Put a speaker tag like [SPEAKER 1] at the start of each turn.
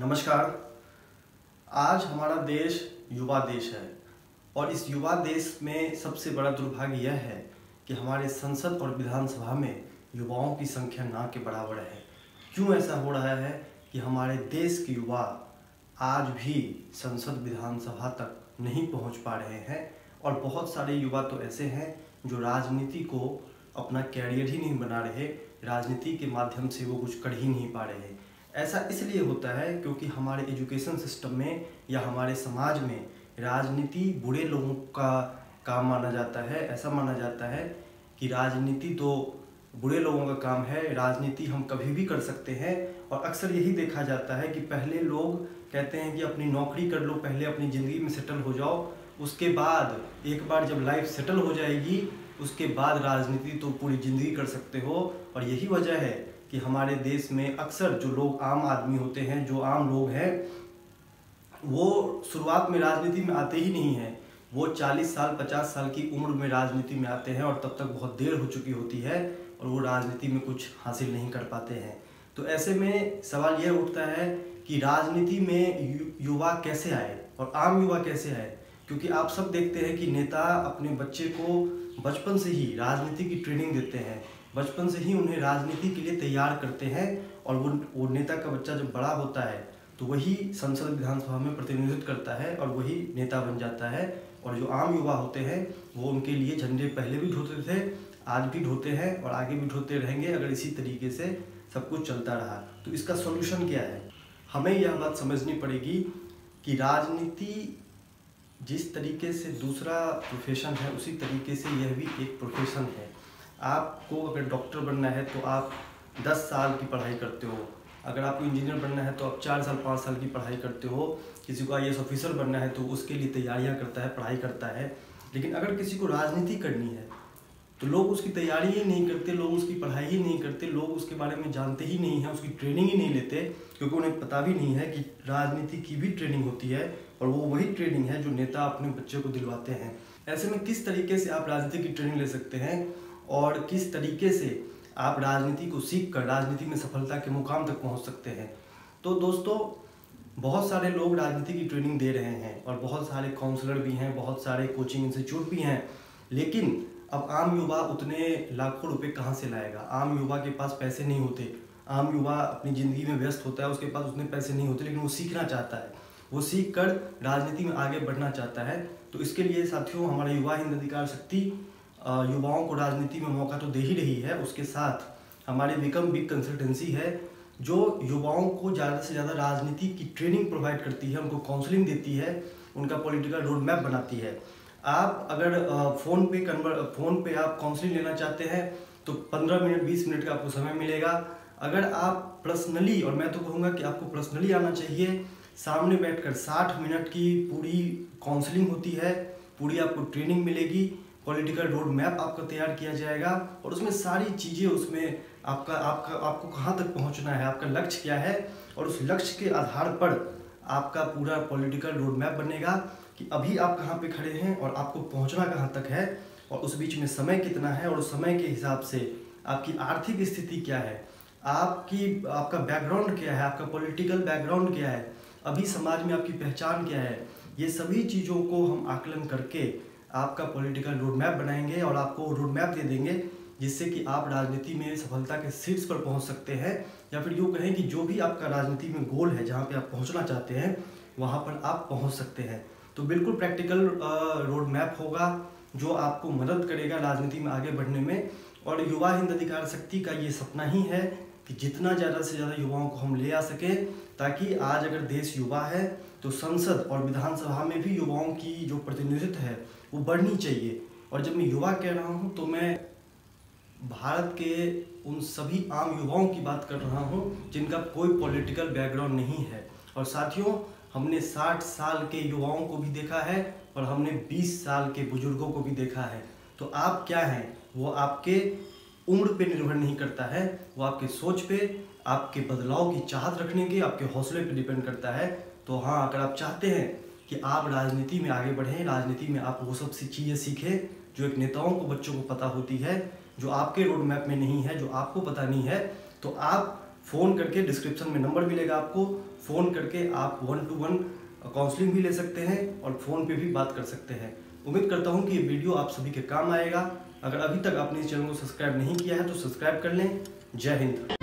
[SPEAKER 1] नमस्कार। आज हमारा देश युवा देश है और इस युवा देश में सबसे बड़ा दुर्भाग्य यह है कि हमारे संसद और विधानसभा में युवाओं की संख्या ना के बराबर है। क्यों ऐसा हो रहा है कि हमारे देश के युवा आज भी संसद विधानसभा तक नहीं पहुंच पा रहे हैं और बहुत सारे युवा तो ऐसे हैं जो राजनीति को अपना कैरियर ही नहीं बना रहे, राजनीति के माध्यम से वो कुछ कर ही नहीं पा रहे। ऐसा इसलिए होता है क्योंकि हमारे एजुकेशन सिस्टम में या हमारे समाज में राजनीति बुरे लोगों का काम माना जाता है। ऐसा माना जाता है कि राजनीति तो बुरे लोगों का काम है, राजनीति हम कभी भी कर सकते हैं। और अक्सर यही देखा जाता है कि पहले लोग कहते हैं कि अपनी नौकरी कर लो, पहले अपनी ज़िंदगी में सेटल हो जाओ, उसके बाद एक बार जब लाइफ सेटल हो जाएगी उसके बाद राजनीति तो पूरी ज़िंदगी कर सकते हो। और यही वजह है कि हमारे देश में अक्सर जो लोग आम आदमी होते हैं, जो आम लोग हैं, वो शुरुआत में राजनीति में आते ही नहीं हैं। वो 40 साल 50 साल की उम्र में राजनीति में आते हैं और तब तक बहुत देर हो चुकी होती है और वो राजनीति में कुछ हासिल नहीं कर पाते हैं। तो ऐसे में सवाल यह उठता है कि राजनीति में युवा कैसे आए और आम युवा कैसे आए, क्योंकि आप सब देखते हैं कि नेता अपने बच्चे को बचपन से ही राजनीति की ट्रेनिंग देते हैं, बचपन से ही उन्हें राजनीति के लिए तैयार करते हैं और वो नेता का बच्चा जब बड़ा होता है तो वही संसद विधानसभा में प्रतिनिधित्व करता है और वही नेता बन जाता है। और जो आम युवा होते हैं वो उनके लिए झंडे पहले भी ढोते थे, आज भी ढोते हैं और आगे भी ढोते रहेंगे अगर इसी तरीके से सब कुछ चलता रहा। तो इसका सोल्यूशन क्या है? हमें यह बात समझनी पड़ेगी कि राजनीति जिस तरीके से दूसरा प्रोफेशन है उसी तरीके से यह भी एक प्रोफेशन है। आपको अगर डॉक्टर बनना है तो आप 10 साल की पढ़ाई करते हो, अगर आपको इंजीनियर बनना है तो आप 4 साल 5 साल की पढ़ाई करते हो, किसी को IAS ऑफिसर बनना है तो उसके लिए तैयारियां करता है, पढ़ाई करता है। लेकिन अगर किसी को राजनीति करनी है तो लोग उसकी तैयारी ही नहीं करते, लोग उसकी पढ़ाई ही नहीं करते, लोग उसके बारे में जानते ही नहीं हैं, उसकी ट्रेनिंग ही नहीं लेते, क्योंकि उन्हें पता भी नहीं है कि राजनीति की भी ट्रेनिंग होती है और वो वही ट्रेनिंग है जो नेता अपने बच्चे को दिलवाते हैं। ऐसे में किस तरीके से आप राजनीति की ट्रेनिंग ले सकते हैं और किस तरीके से आप राजनीति को सीख कर राजनीति में सफलता के मुकाम तक पहुंच सकते हैं? तो दोस्तों, बहुत सारे लोग राजनीति की ट्रेनिंग दे रहे हैं और बहुत सारे काउंसलर भी हैं, बहुत सारे कोचिंग इंस्टीट्यूट भी हैं, लेकिन अब आम युवा उतने लाखों रुपए कहाँ से लाएगा? आम युवा के पास पैसे नहीं होते, आम युवा अपनी ज़िंदगी में व्यस्त होता है, उसके पास उतने पैसे नहीं होते, लेकिन वो सीखना चाहता है, वो सीख कर राजनीति में आगे बढ़ना चाहता है। तो इसके लिए साथियों, हमारा युवा हिंद अधिकार शक्ति युवाओं को राजनीति में मौका तो दे ही रही है, उसके साथ हमारी बिकम बिग कंसल्टेंसी है जो युवाओं को ज़्यादा से ज़्यादा राजनीति की ट्रेनिंग प्रोवाइड करती है, उनको काउंसलिंग देती है, उनका पॉलिटिकल रोड मैप बनाती है। आप अगर फ़ोन पे आप काउंसलिंग लेना चाहते हैं तो 15 मिनट 20 मिनट का आपको समय मिलेगा। अगर आप पर्सनली, और मैं तो कहूँगा कि आपको पर्सनली आना चाहिए, सामने बैठकर 60 मिनट की पूरी काउंसलिंग होती है, पूरी आपको ट्रेनिंग मिलेगी, पॉलिटिकल रोड मैप आपका तैयार किया जाएगा और उसमें सारी चीज़ें, उसमें आपको कहाँ तक पहुँचना है, आपका लक्ष्य क्या है, और उस लक्ष्य के आधार पर आपका पूरा पॉलिटिकल रोड मैप बनेगा कि अभी आप कहाँ पे खड़े हैं और आपको पहुँचना कहाँ तक है और उस बीच में समय कितना है और उस समय के हिसाब से आपकी आर्थिक स्थिति क्या है, आपका बैकग्राउंड क्या है, आपका पॉलिटिकल बैकग्राउंड क्या है, अभी समाज में आपकी पहचान क्या है। ये सभी चीज़ों को हम आकलन करके आपका पॉलिटिकल रोड मैप बनाएंगे और आपको रोड मैप दे देंगे जिससे कि आप राजनीति में सफलता के शीर्ष पर पहुंच सकते हैं, या फिर यूँ कहें कि जो भी आपका राजनीति में गोल है, जहां पे आप पहुंचना चाहते हैं वहां पर आप पहुंच सकते हैं। तो बिल्कुल प्रैक्टिकल रोड मैप होगा जो आपको मदद करेगा राजनीति में आगे बढ़ने में। और युवा हिंद अधिकार शक्ति का ये सपना ही है कि जितना ज़्यादा से ज़्यादा युवाओं को हम ले आ सकें, ताकि आज अगर देश युवा है तो संसद और विधानसभा में भी युवाओं की जो प्रतिनिधित्व है वो बढ़नी चाहिए। और जब मैं युवा कह रहा हूँ तो मैं भारत के उन सभी आम युवाओं की बात कर रहा हूँ जिनका कोई पॉलिटिकल बैकग्राउंड नहीं है। और साथियों, हमने 60 साल के युवाओं को भी देखा है और हमने 20 साल के बुजुर्गों को भी देखा है। तो आप क्या हैं वो आपके उम्र पे निर्भर नहीं करता है, वो आपके सोच पे, आपके बदलाव की चाहत रखने के, आपके हौसले पे डिपेंड करता है। तो हाँ, अगर आप चाहते हैं कि आप राजनीति में आगे बढ़ें, राजनीति में आप वो सब चीज़ें सीखें जो एक नेताओं को, बच्चों को पता होती है, जो आपके रोड मैप में नहीं है, जो आपको पता नहीं है, तो आप फ़ोन करके, डिस्क्रिप्शन में नंबर मिलेगा आपको, फ़ोन करके आप 1-to-1 काउंसलिंग भी ले सकते हैं और फ़ोन पे भी बात कर सकते हैं। उम्मीद करता हूँ कि ये वीडियो आप सभी के काम आएगा। अगर अभी तक आपने इस चैनल को सब्सक्राइब नहीं किया है तो सब्सक्राइब कर लें। जय हिंद।